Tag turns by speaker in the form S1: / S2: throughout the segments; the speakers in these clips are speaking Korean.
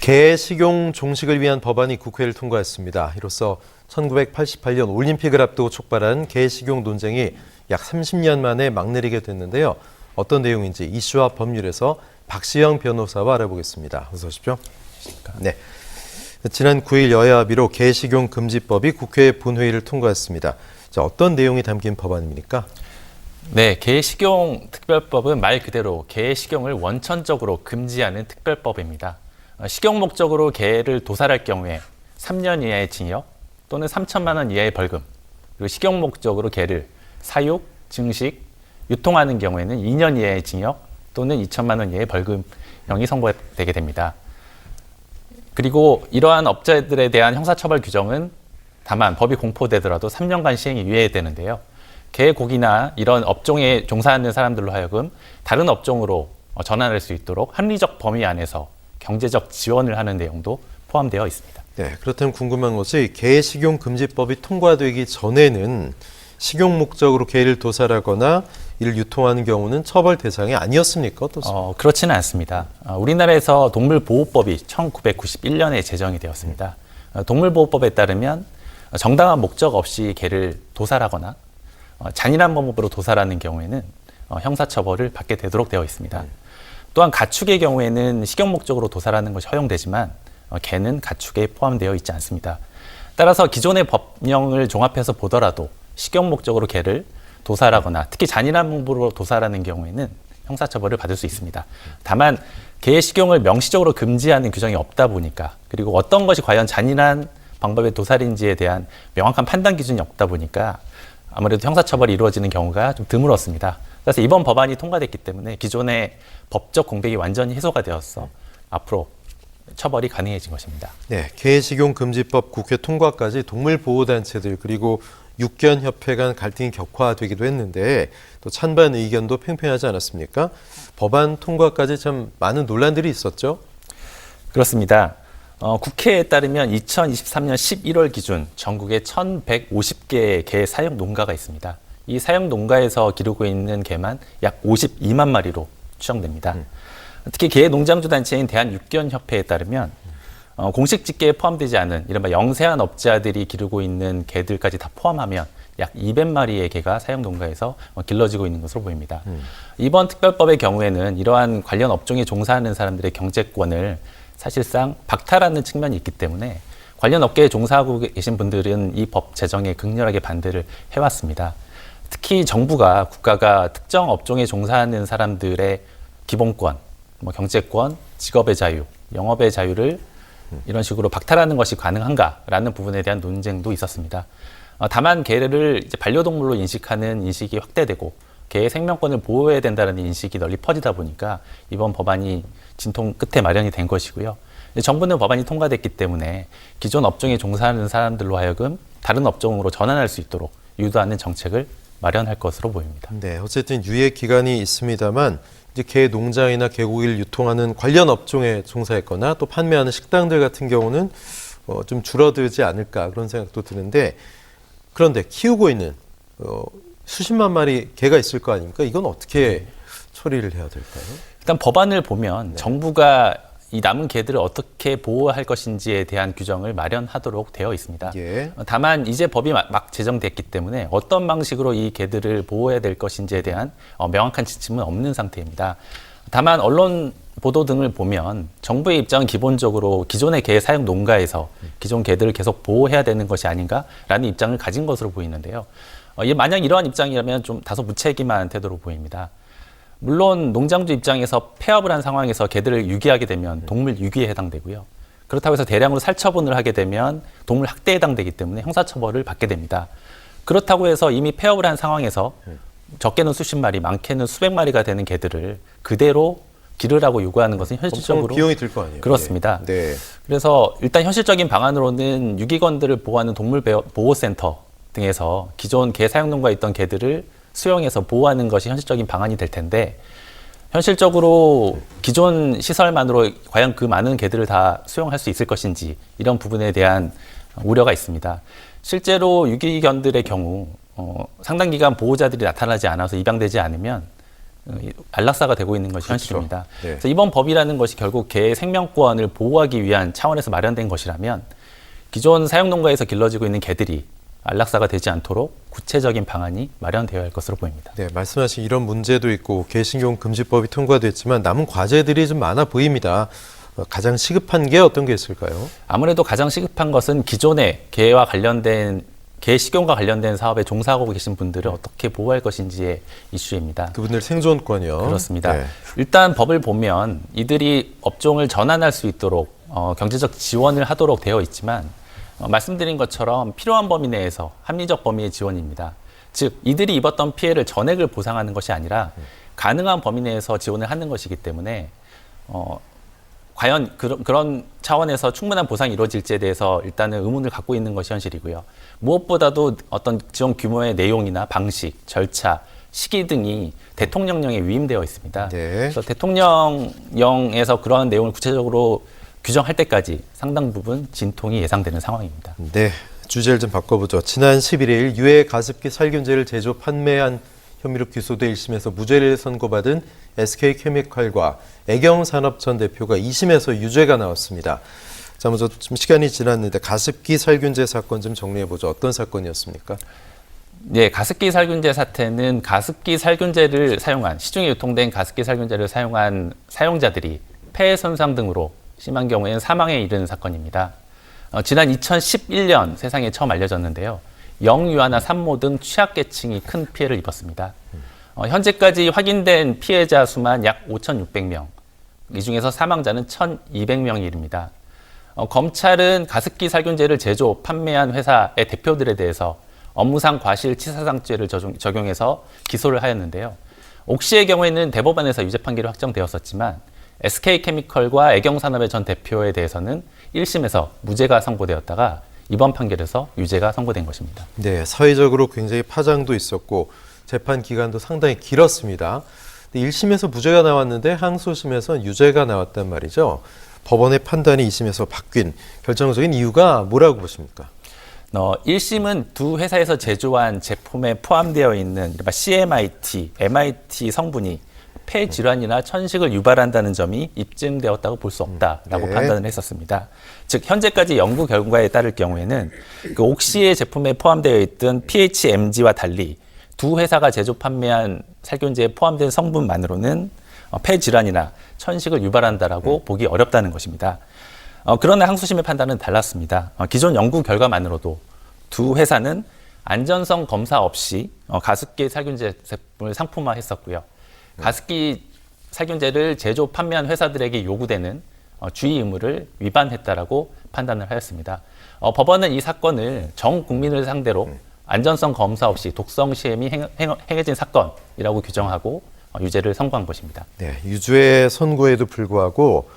S1: 개 식용 종식을 위한 법안이 국회를 통과했습니다. 이로써 1988년 올림픽을 앞두고 촉발한 개 식용 논쟁이 약 30년 만에 막내리게 됐는데요. 어떤 내용인지 이슈와 법률에서 박시영 변호사와 알아보겠습니다. 어서 오십시오. 네. 지난 9일 여야 합의로 개 식용 금지법이 국회 본회의를 통과했습니다. 자, 어떤 내용이 담긴 법안입니까?
S2: 네, 개 식용 특별법은 말 그대로 개 식용을 원천적으로 금지하는 특별법입니다. 식용 목적으로 개를 도살할 경우에 3년 이하의 징역 또는 3천만 원 이하의 벌금, 그리고 식용 목적으로 개를 사육, 증식, 유통하는 경우에는 2년 이하의 징역 또는 2천만 원 이하의 벌금형이 선고되게 됩니다. 그리고 이러한 업자들에 대한 형사처벌 규정은 다만 법이 공포되더라도 3년간 시행이 유예되는데요. 개 고기나 이런 업종에 종사하는 사람들로 하여금 다른 업종으로 전환할 수 있도록 합리적 범위 안에서 경제적 지원을 하는 내용도 포함되어 있습니다.
S1: 네, 그렇다면 궁금한 것이 개 식용 금지법이 통과되기 전에는 식용 목적으로 개를 도살하거나 이를 유통하는 경우는 처벌 대상이 아니었습니까?
S2: 그렇지는 않습니다. 우리나라에서 동물보호법이 1991년에 제정이 되었습니다. 동물보호법에 따르면 정당한 목적 없이 개를 도살하거나 잔인한 방법으로 도살하는 경우에는 형사처벌을 받게 되도록 되어 있습니다. 또한 가축의 경우에는 식용 목적으로 도살하는 것이 허용되지만 개는 가축에 포함되어 있지 않습니다. 따라서 기존의 법령을 종합해서 보더라도 식용 목적으로 개를 도살하거나 특히 잔인한 방법으로 도살하는 경우에는 형사처벌을 받을 수 있습니다. 다만 개의 식용을 명시적으로 금지하는 규정이 없다 보니까, 그리고 어떤 것이 과연 잔인한 방법의 도살인지에 대한 명확한 판단 기준이 없다 보니까 아무래도 형사처벌이 이루어지는 경우가 좀 드물었습니다. 그래서 이번 법안이 통과됐기 때문에 기존의 법적 공백이 완전히 해소가 되어서 앞으로 처벌이 가능해진 것입니다.
S1: 네, 개 식용 금지법 국회 통과까지 동물보호단체들 그리고 육견협회 간 갈등이 격화되기도 했는데 또 찬반 의견도 팽팽하지 않았습니까? 법안 통과까지 참 많은 논란들이 있었죠?
S2: 그렇습니다. 국회에 따르면 2023년 11월 기준 전국에 1,150개의 개 사육 농가가 있습니다. 이 사육 농가에서 기르고 있는 개만 약 52만 마리로 추정됩니다. 특히 개 농장주 단체인 대한육견협회에 따르면 공식 집계에 포함되지 않은 이른바 영세한 업자들이 기르고 있는 개들까지 다 포함하면 약 200마리의 개가 사육 농가에서 길러지고 있는 것으로 보입니다. 이번 특별법의 경우에는 이러한 관련 업종에 종사하는 사람들의 경제권을 사실상 박탈하는 측면이 있기 때문에 관련 업계에 종사하고 계신 분들은 이 법 제정에 극렬하게 반대를 해왔습니다. 특히 정부가 국가가 특정 업종에 종사하는 사람들의 기본권, 경제권, 직업의 자유, 영업의 자유를 이런 식으로 박탈하는 것이 가능한가라는 부분에 대한 논쟁도 있었습니다. 다만 개를 이제 반려동물로 인식하는 인식이 확대되고 개의 생명권을 보호해야 된다는 인식이 널리 퍼지다 보니까 이번 법안이 진통 끝에 마련이 된 것이고요. 정부는 법안이 통과됐기 때문에 기존 업종에 종사하는 사람들로 하여금 다른 업종으로 전환할 수 있도록 유도하는 정책을 마련할 것으로 보입니다.
S1: 네, 어쨌든 유예 기간이 있습니다만 이제 개 농장이나 개고기를 유통하는 관련 업종에 종사했거나 또 판매하는 식당들 같은 경우는 좀 줄어들지 않을까 그런 생각도 드는데, 그런데 키우고 있는 수십만 마리 개가 있을 거 아닙니까? 이건 어떻게 처리를 해야 될까요?
S2: 일단 법안을 보면 정부가 이 남은 개들을 어떻게 보호할 것인지에 대한 규정을 마련하도록 되어 있습니다.
S1: 예.
S2: 다만 이제 법이 막 제정됐기 때문에 어떤 방식으로 이 개들을 보호해야 될 것인지에 대한 명확한 지침은 없는 상태입니다. 다만 언론 보도 등을 보면 정부의 입장은 기본적으로 기존의 개 사육 농가에서 기존 개들을 계속 보호해야 되는 것이 아닌가라는 입장을 가진 것으로 보이는데요. 만약 이러한 입장이라면 좀 다소 무책임한 태도로 보입니다. 물론 농장주 입장에서 폐업을 한 상황에서 개들을 유기하게 되면 동물 유기에 해당되고요. 그렇다고 해서 대량으로 살처분을 하게 되면 동물 학대에 해당되기 때문에 형사처벌을 받게 됩니다. 그렇다고 해서 이미 폐업을 한 상황에서 적게는 수십 마리, 많게는 수백 마리가 되는 개들을 그대로 기르라고 요구하는 것은 현실적으로
S1: 비용이 들 거 아니에요.
S2: 그렇습니다.
S1: 네.
S2: 그래서 일단 현실적인 방안으로는 유기견들을 보호하는 동물보호센터 등에서 기존 개 사육농가에 있던 개들을 수용해서 보호하는 것이 현실적인 방안이 될 텐데, 현실적으로 기존 시설만으로 과연 그 많은 개들을 다 수용할 수 있을 것인지 이런 부분에 대한 우려가 있습니다. 실제로 유기견들의 경우 상당 기간 보호자들이 나타나지 않아서 입양되지 않으면 안락사가 되고 있는 것이
S1: 그렇죠.
S2: 현실입니다.
S1: 네.
S2: 그래서 이번 법이라는 것이 결국 개의 생명권을 보호하기 위한 차원에서 마련된 것이라면 기존 사육농가에서 길러지고 있는 개들이 안락사가 되지 않도록 구체적인 방안이 마련되어야 할 것으로 보입니다.
S1: 네, 말씀하신 이런 문제도 있고 개식용 금지법이 통과됐지만 남은 과제들이 좀 많아 보입니다. 가장 시급한 게 어떤 게 있을까요?
S2: 아무래도 가장 시급한 것은 기존의 개와 관련된 개 식용과 관련된 사업에 종사하고 계신 분들을 어떻게 보호할 것인지의 이슈입니다.
S1: 그분들 생존권이요.
S2: 그렇습니다.
S1: 네.
S2: 일단 법을 보면 이들이 업종을 전환할 수 있도록 경제적 지원을 하도록 되어 있지만 말씀드린 것처럼 필요한 범위 내에서 합리적 범위의 지원입니다. 즉 이들이 입었던 피해를 전액을 보상하는 것이 아니라 가능한 범위 내에서 지원을 하는 것이기 때문에 과연 그런 차원에서 충분한 보상이 이루어질지에 대해서 일단은 의문을 갖고 있는 것이 현실이고요. 무엇보다도 어떤 지원 규모의 내용이나 방식, 절차, 시기 등이 대통령령에 위임되어 있습니다.
S1: 네.
S2: 그래서 대통령령에서 그러한 내용을 구체적으로 규정할 때까지 상당 부분 진통이 예상되는 상황입니다.
S1: 네, 주제를 좀 바꿔보죠. 지난 11일 유해 가습기 살균제를 제조 판매한 혐의로 기소돼 1심에서 무죄를 선고받은 SK케미칼과 애경산업 전 대표가 2심에서 유죄가 나왔습니다. 자, 먼저 좀 시간이 지났는데 가습기 살균제 사건 좀 정리해보죠. 어떤 사건이었습니까?
S2: 네, 가습기 살균제 사태는 가습기 살균제를 사용한 시중에 유통된 가습기 살균제를 사용한 사용자들이 폐 손상 등으로 심한 경우에는 사망에 이르는 사건입니다. 지난 2011년 세상에 처음 알려졌는데요. 영유아나 산모 등 취약계층이 큰 피해를 입었습니다. 현재까지 확인된 피해자 수만 약 5,600명, 이 중에서 사망자는 1,200명이 이릅니다. 검찰은 가습기 살균제를 제조, 판매한 회사의 대표들에 대해서 업무상 과실치사상죄를 적용해서 기소를 하였는데요. 옥시의 경우에는 대법원에서 유죄 판결이 확정되었었지만 SK케미칼과 애경산업의 전 대표에 대해서는 1심에서 무죄가 선고되었다가 이번 판결에서 유죄가 선고된 것입니다.
S1: 네, 사회적으로 굉장히 파장도 있었고 재판 기간도 상당히 길었습니다. 1심에서 무죄가 나왔는데 항소심에서는 유죄가 나왔단 말이죠. 법원의 판단이 2심에서 바뀐 결정적인 이유가 뭐라고 보십니까?
S2: 1심은 두 회사에서 제조한 제품에 포함되어 있는 CMIT, MIT 성분이 폐질환이나 천식을 유발한다는 점이 입증되었다고 볼 수 없다라고
S1: 네.
S2: 판단을 했었습니다. 즉 현재까지 연구 결과에 따를 경우에는 그 옥시의 제품에 포함되어 있던 PHMG와 달리 두 회사가 제조 판매한 살균제에 포함된 성분만으로는 폐질환이나 천식을 유발한다라고 보기 어렵다는 것입니다. 그러나 항소심의 판단은 달랐습니다. 기존 연구 결과만으로도 두 회사는 안전성 검사 없이 가습기 살균제 제품을 상품화했었고요. 가습기 살균제를 제조 판매한 회사들에게 요구되는 주의 의무를 위반했다라고 판단을 하였습니다. 법원은 이 사건을 전 국민을 상대로 안전성 검사 없이 독성 시험이 행해진 사건이라고 규정하고 유죄를 선고한 것입니다.
S1: 네, 유죄 선고에도 불구하고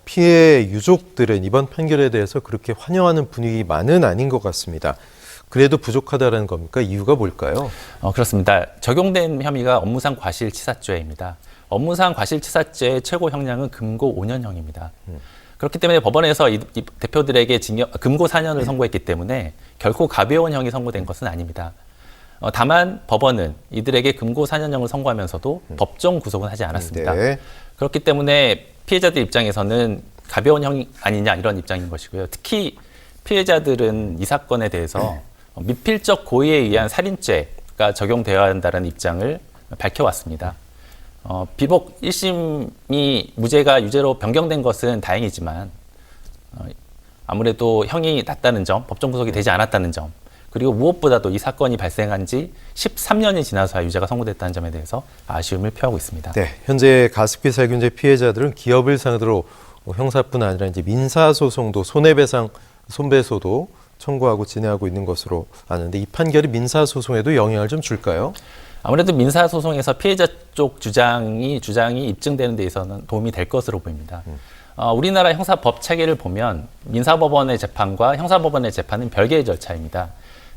S1: 피해 유족들은 이번 판결에 대해서 그렇게 환영하는 분위기만은 아닌 것 같습니다. 그래도 부족하다는 겁니까? 이유가 뭘까요?
S2: 그렇습니다. 적용된 혐의가 업무상 과실치사죄입니다. 업무상 과실치사죄의 최고 형량은 금고 5년형입니다. 그렇기 때문에 법원에서 이 대표들에게 금고 4년을 선고했기 때문에 결코 가벼운 형이 선고된 것은 아닙니다. 다만 법원은 이들에게 금고 4년형을 선고하면서도 법정 구속은 하지 않았습니다.
S1: 네.
S2: 그렇기 때문에 피해자들 입장에서는 가벼운 형이 아니냐 이런 입장인 것이고요. 특히 피해자들은 이 사건에 대해서 미필적 고의에 의한 살인죄가 적용되어야 한다는 입장을 밝혀왔습니다. 비록 1심이 무죄가 유죄로 변경된 것은 다행이지만 아무래도 형이 낮다는 점, 법정 구속이 되지 않았다는 점, 그리고 무엇보다도 이 사건이 발생한 지 13년이 지나서야 유죄가 선고됐다는 점에 대해서 아쉬움을 표하고 있습니다.
S1: 네, 현재 가습기 살균제 피해자들은 기업을 상대로 형사뿐 아니라 이제 민사소송도 손배소도 청구하고 진행하고 있는 것으로 아는데 이 판결이 민사소송에도 영향을 좀 줄까요?
S2: 아무래도 민사소송에서 피해자 쪽 주장이 입증되는 데 있어서는 도움이 될 것으로 보입니다. 우리나라 형사법 체계를 보면 민사법원의 재판과 형사법원의 재판은 별개의 절차입니다.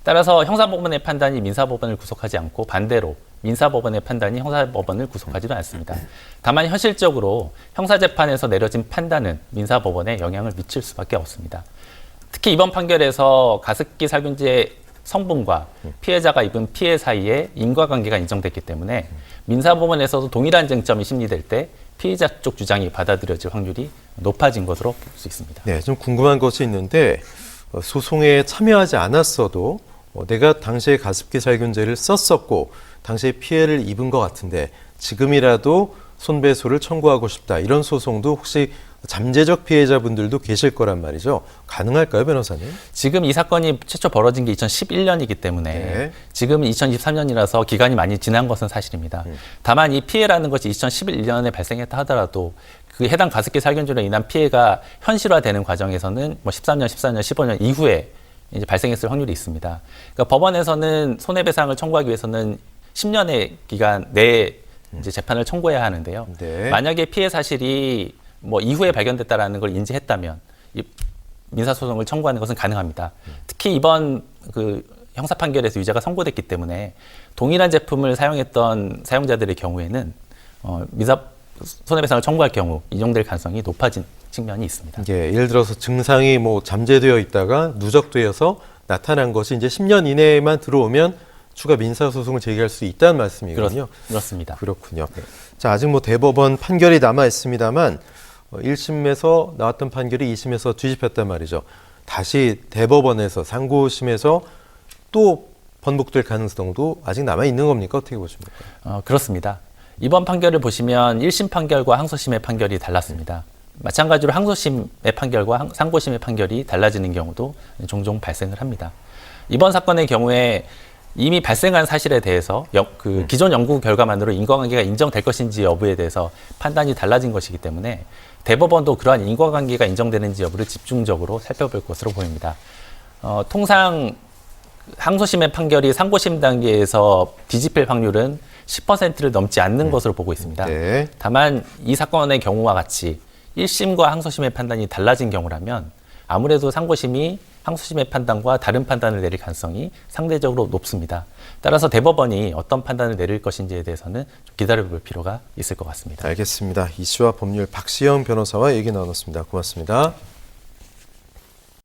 S2: 따라서 형사법원의 판단이 민사법원을 구속하지 않고 반대로 민사법원의 판단이 형사법원을 구속하지도 않습니다. 다만 현실적으로 형사재판에서 내려진 판단은 민사법원에 영향을 미칠 수밖에 없습니다. 특히 이번 판결에서 가습기 살균제 성분과 피해자가 입은 피해 사이에 인과관계가 인정됐기 때문에 민사법원에서도 동일한 쟁점이 심리될 때 피해자 쪽 주장이 받아들여질 확률이 높아진 것으로 볼 수 있습니다.
S1: 네, 좀 궁금한 것이 있는데 소송에 참여하지 않았어도 내가 당시에 가습기 살균제를 썼었고 당시에 피해를 입은 것 같은데 지금이라도 손배소를 청구하고 싶다. 이런 소송도 혹시 잠재적 피해자분들도 계실 거란 말이죠. 가능할까요, 변호사님?
S2: 지금 이 사건이 최초 벌어진 게 2011년이기 때문에
S1: 네.
S2: 지금은 2023년이라서 기간이 많이 지난 것은 사실입니다. 다만 이 피해라는 것이 2011년에 발생했다 하더라도 그 해당 가습기 살균제로 인한 피해가 현실화되는 과정에서는 뭐 13년, 14년, 15년 이후에 이제 발생했을 확률이 있습니다. 그러니까 법원에서는 손해배상을 청구하기 위해서는 10년의 기간 내에 이제 재판을 청구해야 하는데요.
S1: 네.
S2: 만약에 피해 사실이 뭐 이후에 발견됐다라는 걸 인지했다면 이 민사소송을 청구하는 것은 가능합니다. 특히 이번 그 형사 판결에서 유죄가 선고됐기 때문에 동일한 제품을 사용했던 사용자들의 경우에는 민사 손해배상을 청구할 경우 인용될 가능성이 높아진 측면이 있습니다.
S1: 예, 예를 들어서 증상이 뭐 잠재되어 있다가 누적되어서 나타난 것이 이제 10년 이내에만 들어오면 추가 민사소송을 제기할 수 있다는 말씀이거든요.
S2: 그렇습니다.
S1: 그렇군요. 자, 아직 뭐 대법원 판결이 남아 있습니다만 1심에서 나왔던 판결이 2심에서 뒤집혔단 말이죠. 다시 대법원에서 상고심에서 또 번복될 가능성도 아직 남아 있는 겁니까? 어떻게 보십니까?
S2: 그렇습니다. 이번 판결을 보시면 1심 판결과 항소심의 판결이 달랐습니다. 마찬가지로 항소심의 판결과 상고심의 판결이 달라지는 경우도 종종 발생을 합니다. 이번 사건의 경우에 이미 발생한 사실에 대해서 기존 연구 결과만으로 인과관계가 인정될 것인지 여부에 대해서 판단이 달라진 것이기 때문에 대법원도 그러한 인과관계가 인정되는지 여부를 집중적으로 살펴볼 것으로 보입니다. 통상 항소심의 판결이 상고심 단계에서 뒤집힐 확률은 10%를 넘지 않는 것으로 보고 있습니다.
S1: 네.
S2: 다만 이 사건의 경우와 같이 1심과 항소심의 판단이 달라진 경우라면 아무래도 상고심이 항소심의 판단과 다른 판단을 내릴 가능성이 상대적으로 높습니다. 따라서 대법원이 어떤 판단을 내릴 것인지에 대해서는 좀 기다려볼 필요가 있을 것 같습니다.
S1: 알겠습니다. 이슈와 법률 박시영 변호사와 얘기 나눴습니다. 고맙습니다.